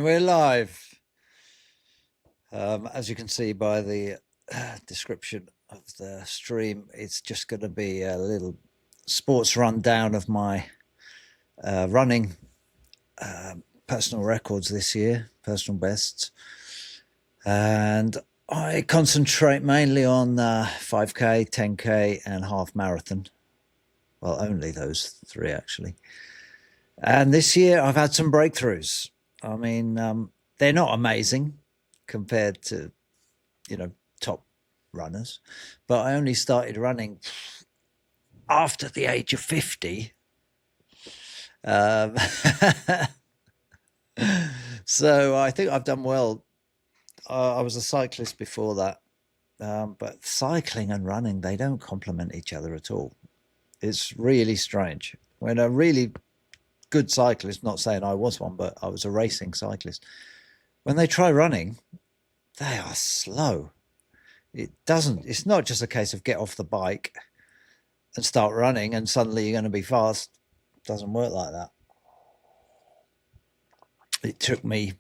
And we're live. As you can see by the description of the stream, it's just going to be a little sports rundown of my running personal records this year, personal bests. And I concentrate mainly on 5K, 10K, and half marathon. Well, only those three, actually. And this year I've had some breakthroughs. I mean, they're not amazing compared to, top runners, but I only started running after the age of 50. So I think I've done well. I was a cyclist before that, but cycling and running, they don't complement each other at all. It's really strange. When a really good cyclist, not saying I was one, but I was a racing cyclist, when they try running, they are slow. It's not just a case of get off the bike and start running and suddenly you're going to be fast. It doesn't work like that. It took me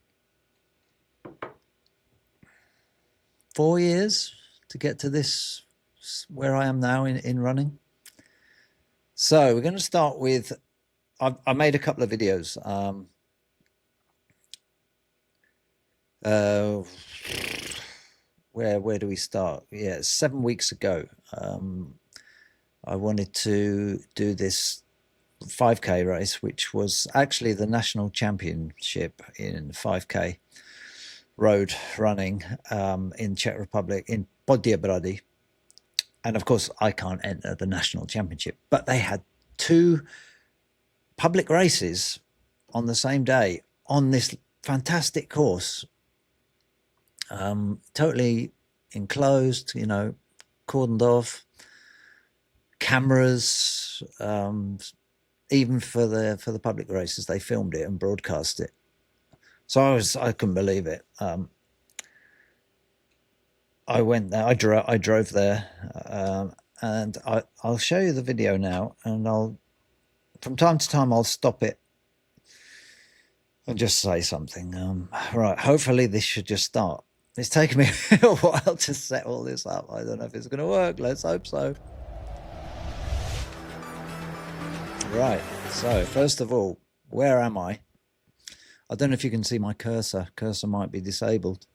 4 years to get to this, where I am now in running. So we're going to start with, I made a couple of videos. Where do we start? Yeah, 7 weeks ago, I wanted to do this 5K race, which was actually the national championship in 5K road running in Czech Republic, in Poděbrady. And of course, I can't enter the national championship, but they had 2 public races on the same day on this fantastic course. Totally enclosed, cordoned off, cameras, even for the public races, they filmed it and broadcast it. So I couldn't believe it. I went there, I drove there, and I'll show you the video now, and from time to time I'll stop it and just say something. Right, hopefully this should just start. It's taken me a while to set all this up. I don't know if it's going to work. Let's hope so. Right, so first of all, where am I? I don't know if you can see my cursor. Cursor might be disabled,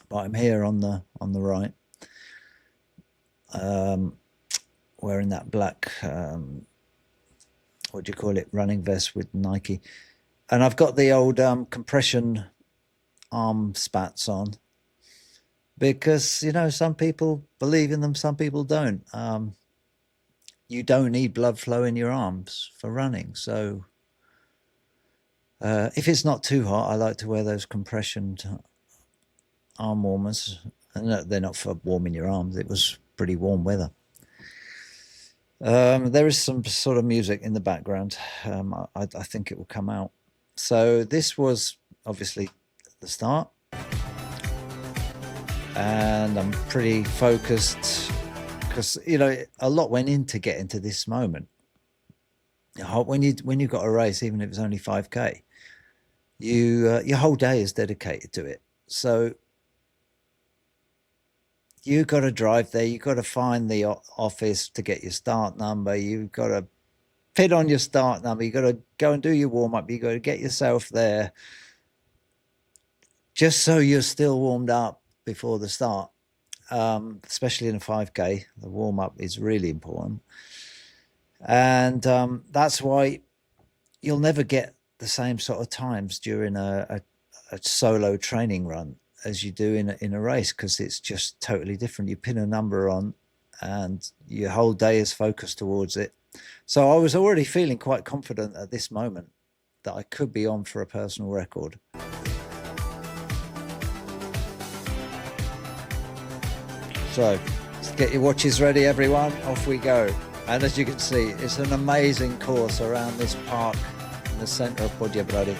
but I'm here on the right, wearing that black, what do you call it, running vest with Nike. And I've got the old compression arm spats on because, some people believe in them, some people don't. You don't need blood flow in your arms for running. So if it's not too hot, I like to wear those compression arm warmers. And they're not for warming your arms. It was pretty warm weather. There is some sort of music in the background. I think it will come out. So this was obviously the start, and I'm pretty focused because a lot went into getting to this moment. When you've got a race, even if it's only 5K, your whole day is dedicated to it. So you got to drive there, you got to find the office to get your start number, you've got to fit on your start number, you got to go and do your warm-up, you got to get yourself there just so you're still warmed up before the start. Especially in a 5K, the warm-up is really important. And that's why you'll never get the same sort of times during a solo training run as you do in a race, because it's just totally different. You pin a number on and your whole day is focused towards it. So I was already feeling quite confident at this moment that I could be on for a personal record. So let's get your watches ready, everyone. Off we go. And as you can see, it's an amazing course around this park in the center of Poděbrady.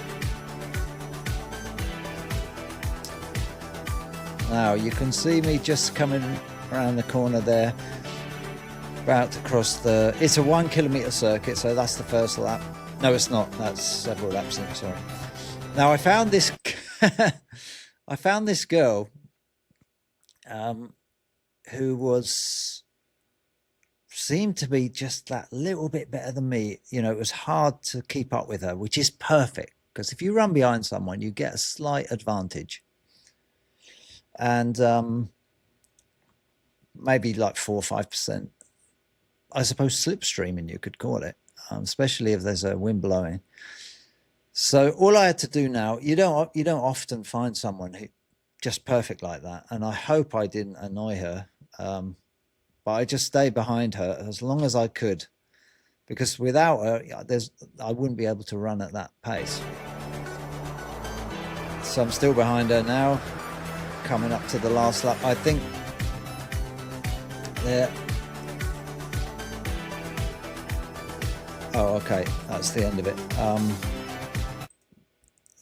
Now you can see me just coming around the corner there, about to cross it's a 1 kilometer circuit, so that's the first lap. No, it's not, that's several laps in, sorry. Now I found this I found this girl who seemed to be just that little bit better than me. It was hard to keep up with her, which is perfect because if you run behind someone, you get a slight advantage. And maybe like 4 or 5%, I suppose, slipstreaming, you could call it, especially if there's a wind blowing. So all I had to do now, you don't often find someone who just perfect like that, and I hope I didn't annoy her. But I just stayed behind her as long as I could, because without her, I wouldn't be able to run at that pace. So I'm still behind her now, coming up to the last lap. I think there. Oh, okay, that's the end of it.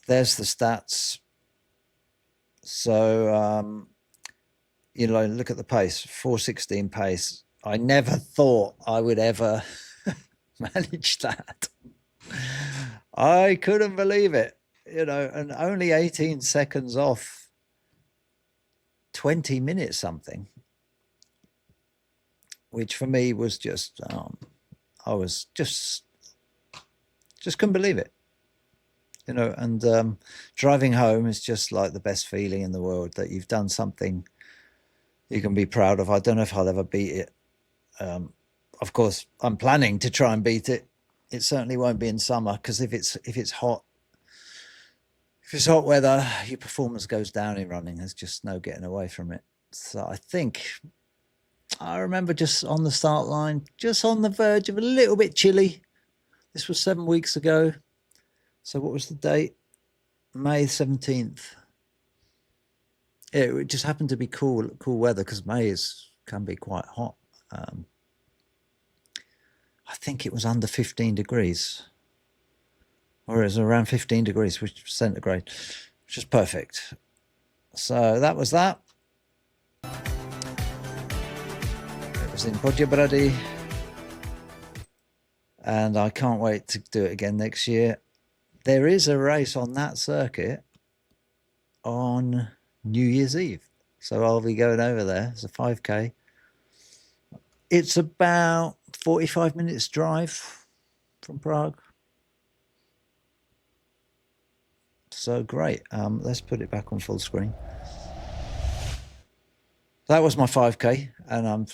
There's the stats. So, look at the pace, 4:16 pace. I never thought I would ever manage that. I couldn't believe it, and only 18 seconds off 20 minutes something, which for me was just, I was just couldn't believe it. And driving home is just like the best feeling in the world, that you've done something you can be proud of. I don't know if I'll ever beat it. Of course, I'm planning to try and beat it. It certainly won't be in summer, because if it's hot weather, your performance goes down in running. There's just no getting away from it. So I remember just on the start line, just on the verge of a little bit chilly. This was 7 weeks ago. So what was the date? May 17th. It just happened to be cool weather, because May can be quite hot. I think it was under 15 degrees, or it was around 15 degrees, which was centigrade, which is perfect. So that was that. It was in Podjebrady, and I can't wait to do it again next year. There is a race on that circuit on New Year's Eve, so I'll be going over there. It's a 5K. It's about 45 minutes drive from Prague. So great. Let's put it back on full screen. That was my 5K, and I'm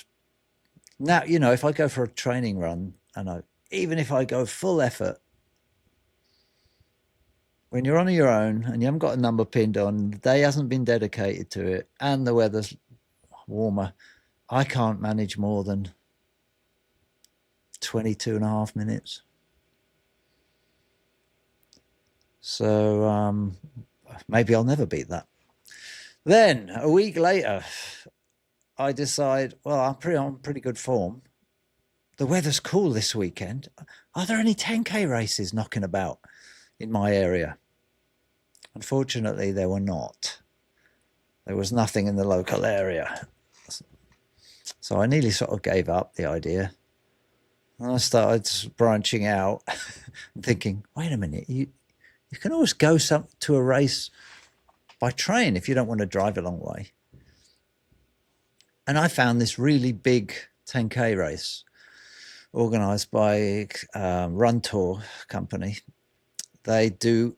now, if I go for a training run, and even if I go full effort, when you're on your own and you haven't got a number pinned on, the day hasn't been dedicated to it, and the weather's warmer, I can't manage more than 22.5 minutes. So maybe I'll never beat that. Then a week later, I decide, well, I'm on pretty good form. The weather's cool this weekend. Are there any 10K races knocking about in my area? Unfortunately, there were not. There was nothing in the local area. So I nearly sort of gave up the idea. And I started branching out and thinking, wait a minute, you can always go to a race by train if you don't want to drive a long way. And I found this really big 10K race organised by Run Tour company. They do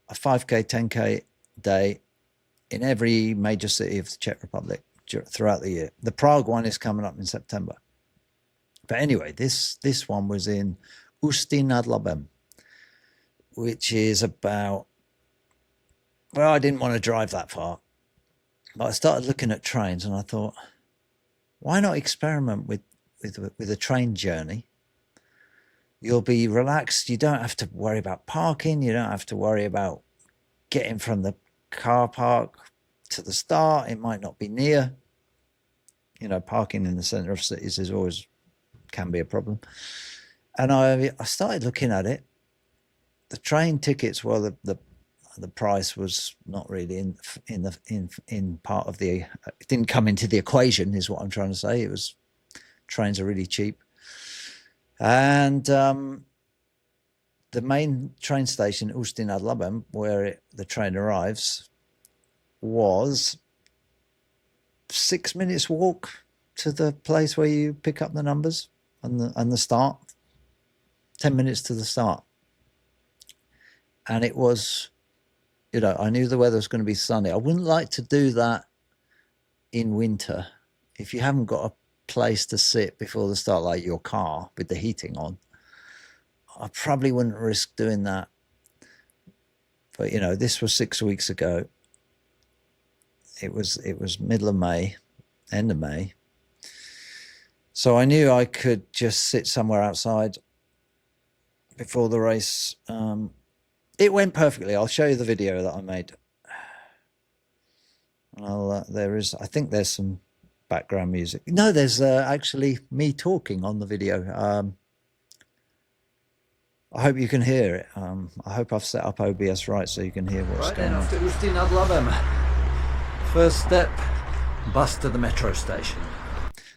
a 5K, 10K day in every major city of the Czech Republic throughout the year. The Prague one is coming up in September. But anyway, this one was in Ústí nad Labem, which is about, well, I didn't want to drive that far. But I started looking at trains, and I thought, why not experiment with a train journey? You'll be relaxed. You don't have to worry about parking. You don't have to worry about getting from the car park to the start. It might not be near. Parking in the center of cities can be a problem. And I started looking at it. The train tickets, well, the price was not really in part of the. It didn't come into the equation, is what I'm trying to say. Trains are really cheap. And the main train station, Ústí nad Labem, where the train arrives, was 6 minutes walk to the place where you pick up the numbers and the start. 10 minutes to the start. And it was, I knew the weather was going to be sunny. I wouldn't like to do that in winter. If you haven't got a place to sit before the start, like your car with the heating on, I probably wouldn't risk doing that. But this was 6 weeks ago. It was middle of May, end of May. So I knew I could just sit somewhere outside before the race. It went perfectly. I'll show you the video that I made. I think there's some background music. No, there's actually me talking on the video. I hope you can hear it. I hope I've set up OBS right so you can hear what's going on. Ústí nad Labem. First step, bus to the metro station.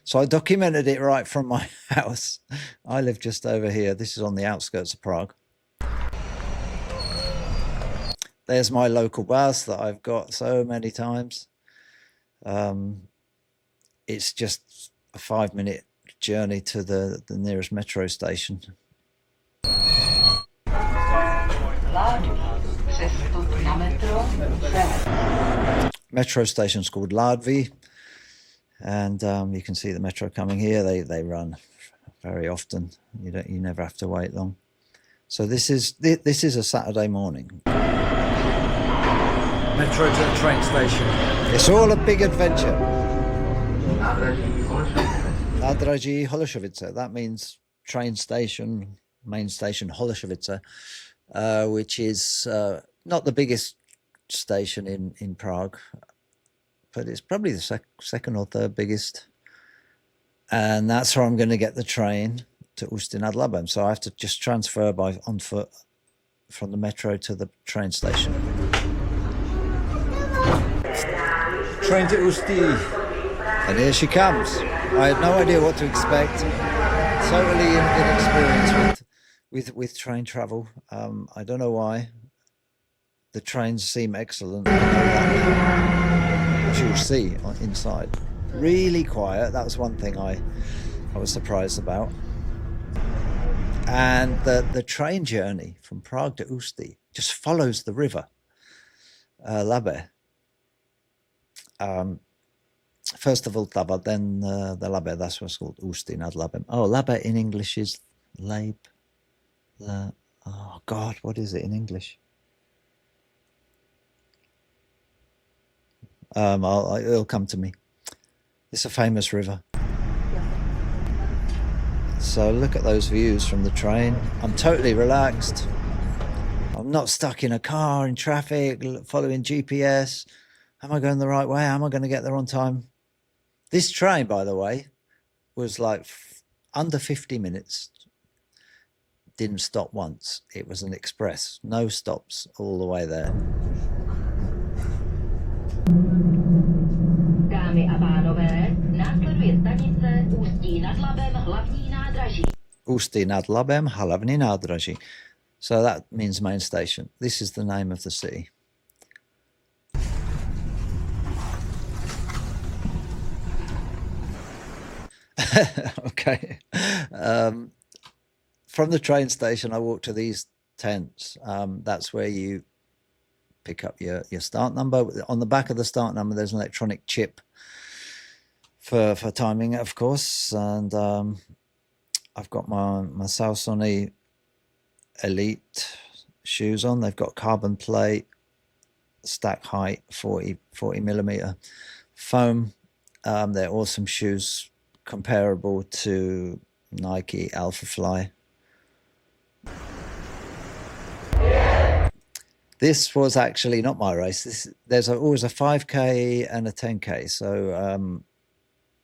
So I documented it right from my house. I live just over here. This is on the outskirts of Prague. There's my local bus that I've got so many times. It's just a 5-minute journey to the nearest metro station. Metro station's called Ládví, and you can see the metro coming here. They run very often. You never have to wait long. So this is a Saturday morning. Metro to the train station. It's all a big adventure. Nádraží Holešovice. That means train station, main station Holešovice, which is not the biggest station in Prague, but it's probably the second or third biggest. And that's where I'm going to get the train to Ústí nad Labem. So I have to just transfer on foot from the metro to the train station. Train to Ústí. And here she comes. I had no idea what to expect. Totally inexperienced with train travel. I don't know why. The trains seem excellent. As you'll see inside. Really quiet. That was one thing I was surprised about. And the train journey from Prague to Ústí just follows the river, Labe. First of all, Taba, then the Labe. That's what's called Ústí nad Labem. Oh, Labe in English is Labe. Oh God, what is it in English? It'll come to me. It's a famous river. So look at those views from the train. I'm totally relaxed. I'm not stuck in a car in traffic, following GPS. Am I going the right way? Am I going to get there on time? This train, by the way, was like under 50 minutes. Didn't stop once. It was an express. No stops all the way there. Dámy a pánové, následuje stanice Ústí nad Labem hlavní nádraží. Ústí nad Labem hlavní nádraží. So that means main station. This is the name of the city. Okay. From the train station, I walked to these tents. That's where you pick up your start number. On the back of the start number, there's an electronic chip for timing, of course. And I've got my Salsoni Elite shoes on. They've got carbon plate, stack height, 40 millimeter foam. They're awesome shoes, comparable to Nike Alpha Fly. This was actually not my race. There's always a 5K and a 10K. So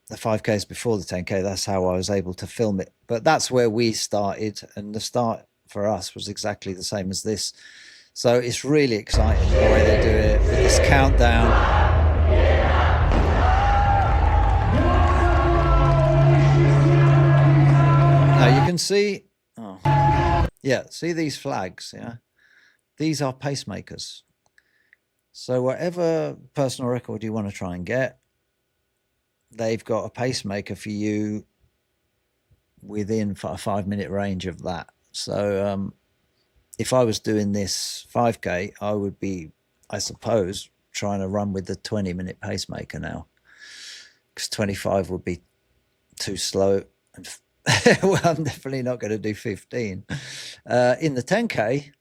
the 5K is before the 10K. That's how I was able to film it. But that's where we started, and the start for us was exactly the same as this. So it's really exciting the way they do it with this countdown. Now you can see, Yeah, see these flags? Yeah, these are pacemakers. So whatever personal record you want to try and get, they've got a pacemaker for you within a 5 minute range of that. So if I was doing this 5K, I would be, I suppose, trying to run with the 20-minute pacemaker now, because 25 would be too slow. And well, I'm definitely not going to do 15. In the 10K,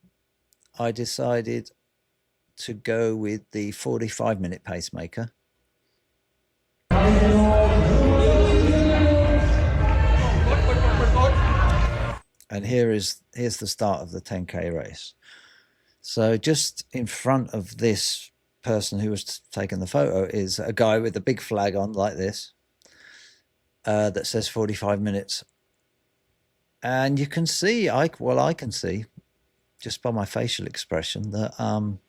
I decided to go with the 45-minute pacemaker. And here's the start of the 10K race. So just in front of this person who was taking the photo is a guy with a big flag on like this that says 45 minutes. And you can see, I can see just by my facial expression that I'm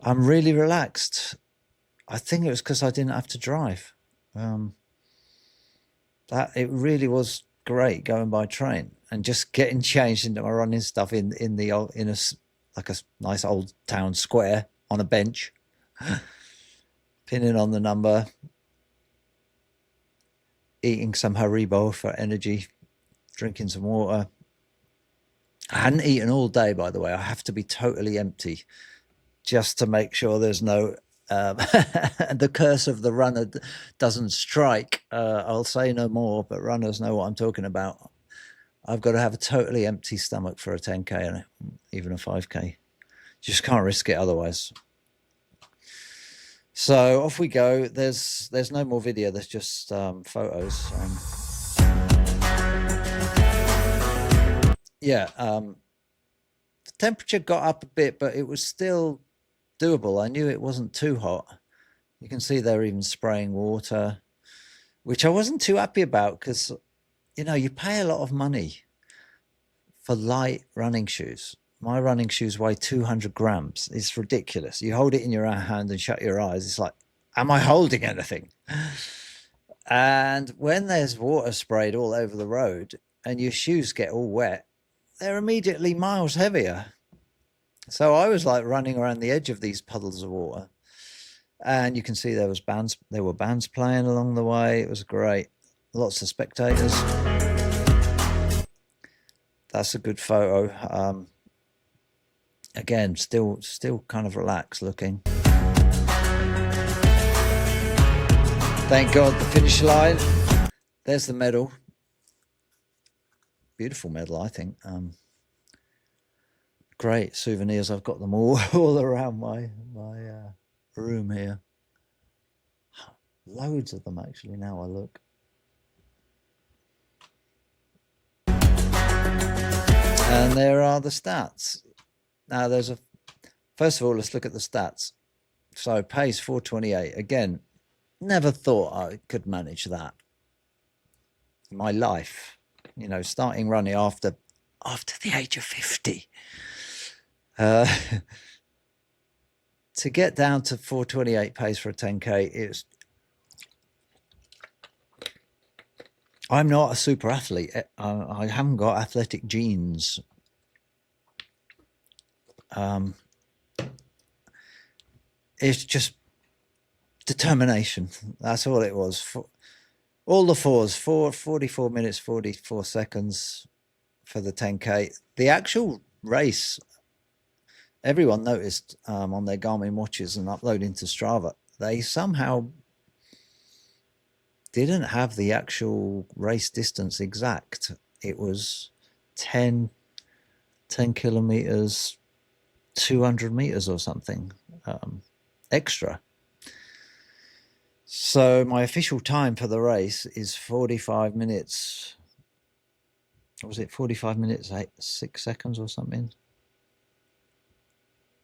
really relaxed. I think it was because I didn't have to drive. That it really was great going by train and just getting changed into my running stuff in a like a nice old town square on a bench, pinning on the number, eating some Haribo for energy, drinking some water. I hadn't eaten all day, by the way. I have to be totally empty just to make sure there's no the curse of the runner doesn't strike. I'll say no more, but runners know what I'm talking about. I've got to have a totally empty stomach for a 10K and even a 5K. Just can't risk it otherwise. So off we go. There's no more video. There's just photos. Yeah, the temperature got up a bit, but it was still doable. I knew it wasn't too hot. You can see they're even spraying water, which I wasn't too happy about because, you know, you pay a lot of money for light running shoes. My running shoes weigh 200 grams. It's ridiculous. You hold it in your hand and shut your eyes. It's like, am I holding anything? And when there's water sprayed all over the road and your shoes get all wet, they're immediately miles heavier. So I was like running around the edge of these puddles of water, and you can see there were bands playing along the way. It was great. Lots of spectators. That's a good photo. Again, still kind of relaxed looking. Thank God the finish line. There's the medal. Beautiful medal, I think. Great souvenirs. I've got them all around my room here. Loads of them actually. Now I look. And there are the stats. Now first of all, let's look at the stats. So pace 4:28. Again, never thought I could manage that in my life. You know, starting running after the age of 50. To get down to 4:28 pace for a 10K, I'm not a super athlete. I haven't got athletic genes. It's just determination. That's all it was. All the fours, 44 minutes, 44 seconds for the 10K. The actual race, everyone noticed on their Garmin watches and uploading to Strava, they somehow didn't have the actual race distance exact. It was 10 kilometers, 200 meters or something extra. So my official time for the race is 45 minutes. Was it 45 minutes, 6 seconds or something?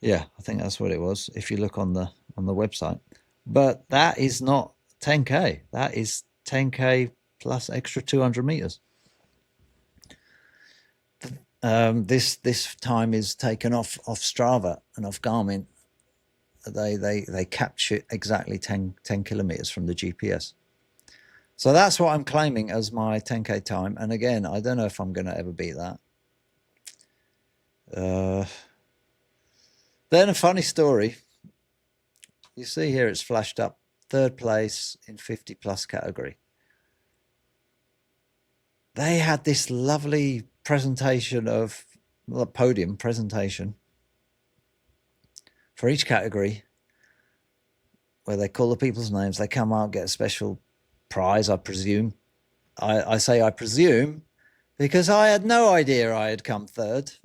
Yeah, I think that's what it was if you look on the website. But that is not 10K. That is 10K plus extra 200 meters. This time is taken off Strava and off Garmin. They capture exactly 10 kilometers from the GPS. So that's what I'm claiming as my 10K time. And again, I don't know if I'm going to ever beat that. Then a funny story. You see here it's flashed up. 3rd place in 50 plus category. They had this lovely presentation of, well, a podium presentation for each category where they call the people's names. They come out, get a special prize, I presume. I say I presume because I had no idea I had come 3rd.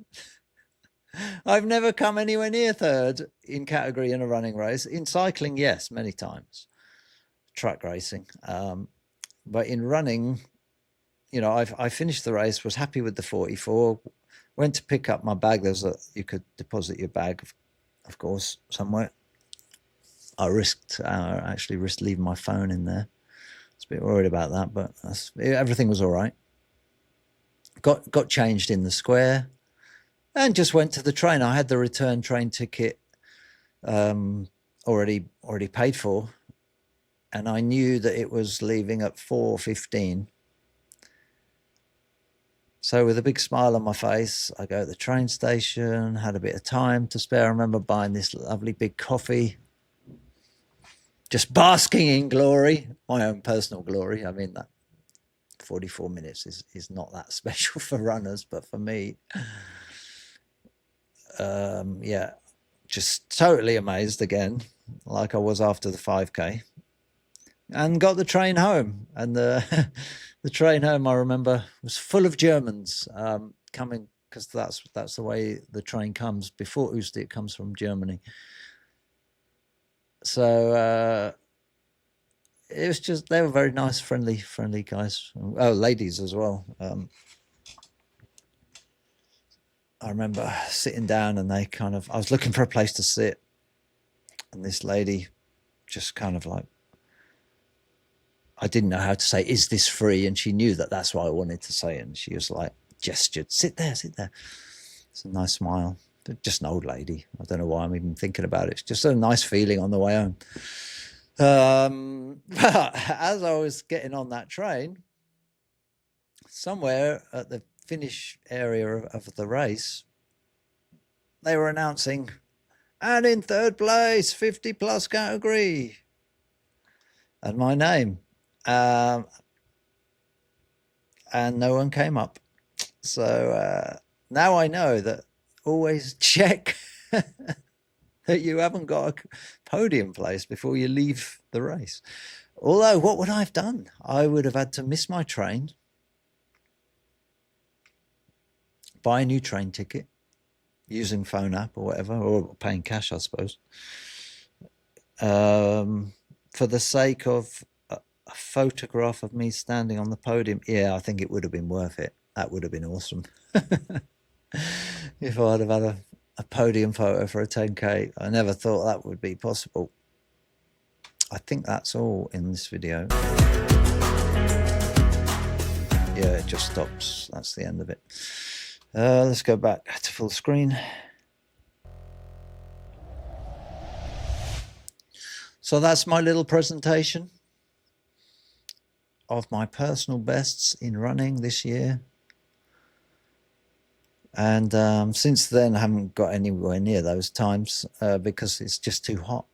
I've never come anywhere near 3rd in category in a running race. In cycling, yes, many times. Track racing. But in running, you know, I finished the race, was happy with the 44, went to pick up my bag. You could deposit your bag, of course, somewhere. I actually risked leaving my phone in there. I was a bit worried about that, but everything was all right. Got changed in the square and just went to the train. I had the return train ticket already paid for, and I knew that it was leaving at 4:15. So with a big smile on my face, I go to the train station, had a bit of time to spare. I remember buying this lovely big coffee, just basking in glory, my own personal glory. I mean, that 44 minutes is not that special for runners, but for me, yeah, just totally amazed again, like I was after the 5K, and got the train home. And the train home, I remember, was full of Germans coming, because that's the way the train comes. Before Usti, it comes from Germany. So it was just, they were very nice, friendly guys. Oh, ladies as well. I remember sitting down and they kind of, I was looking for a place to sit, and this lady just kind of like, I didn't know how to say, is this free? And she knew that that's what I wanted to say. And she was like, gestured, sit there, sit there. It's a nice smile. Just an old lady. I don't know why I'm even thinking about it. It's just a nice feeling on the way home. But as I was getting on that train, somewhere at the finish area of the race, they were announcing, and in 3rd place, 50 plus category, and my name. And no one came up. So now I know that always check that you haven't got a podium place before you leave the race. Although, what would I have done? I would have had to miss my train, buy a new train ticket using phone app or whatever, or paying cash, I suppose, for the sake of a photograph of me standing on the podium. Yeah, I think it would have been worth it. That would have been awesome. If I'd have had a podium photo for a 10K. I never thought that would be possible. I think that's all in this video. Yeah, it just stops. That's the end of it. Let's go back to full screen. So that's my little presentation of my personal bests in running this year. And since then, I haven't got anywhere near those times because it's just too hot.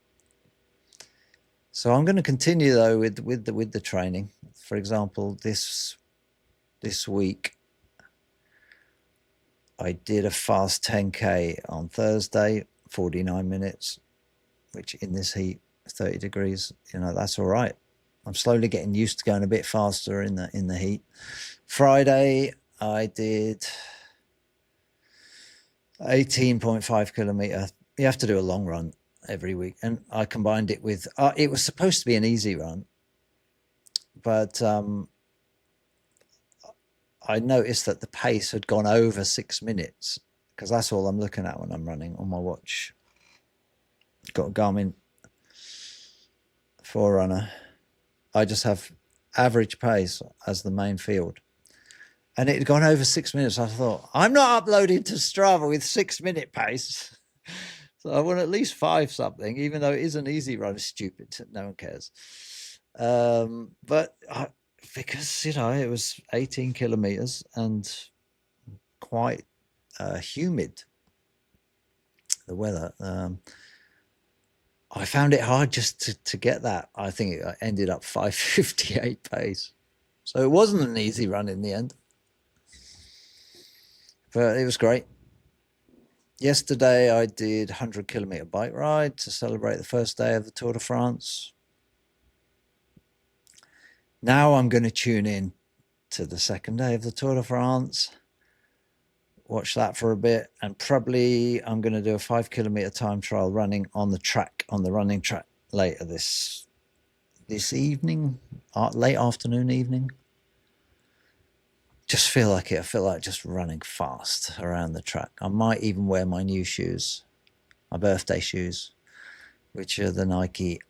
So I'm going to continue though with the training. For example, this week I did a fast 10K on Thursday, 49 minutes, which in this heat, 30 degrees, you know, that's all right. I'm slowly getting used to going a bit faster in the heat. Friday I did 18.5 kilometer. You have to do a long run every week, and I combined it with it was supposed to be an easy run, but I noticed that the pace had gone over 6 minutes, because that's all I'm looking at when I'm running on my watch. Got a Garmin Forerunner. I just have average pace as the main field, and it had gone over 6 minutes. I thought, I'm not uploading to Strava with 6 minute pace. So I want at least 5 something, even though it is an easy run. It's stupid. No one cares. But because, you know, it was 18 kilometers and quite humid. the weather. I found it hard just to get that. I think it ended up 5:58 pace. So it wasn't an easy run in the end. But it was great. Yesterday I did 100-kilometer bike ride to celebrate the first day of the Tour de France. Now I'm going to tune in to the second day of the Tour de France, watch that for a bit, and probably I'm going to do a 5-kilometer time trial running on the running track later this evening, late afternoon, evening. Just feel like it. I feel like just running fast around the track. I might even wear my new shoes, my birthday shoes, which are the Nike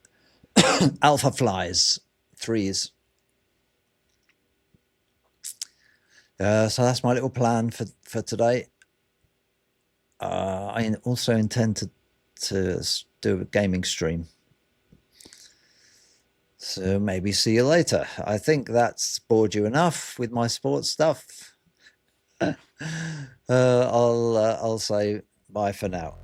Alpha Flies 3s. So that's my little plan for today. I also intend to do a gaming stream. So maybe see you later. I think that's bored you enough with my sports stuff. I'll say bye for now.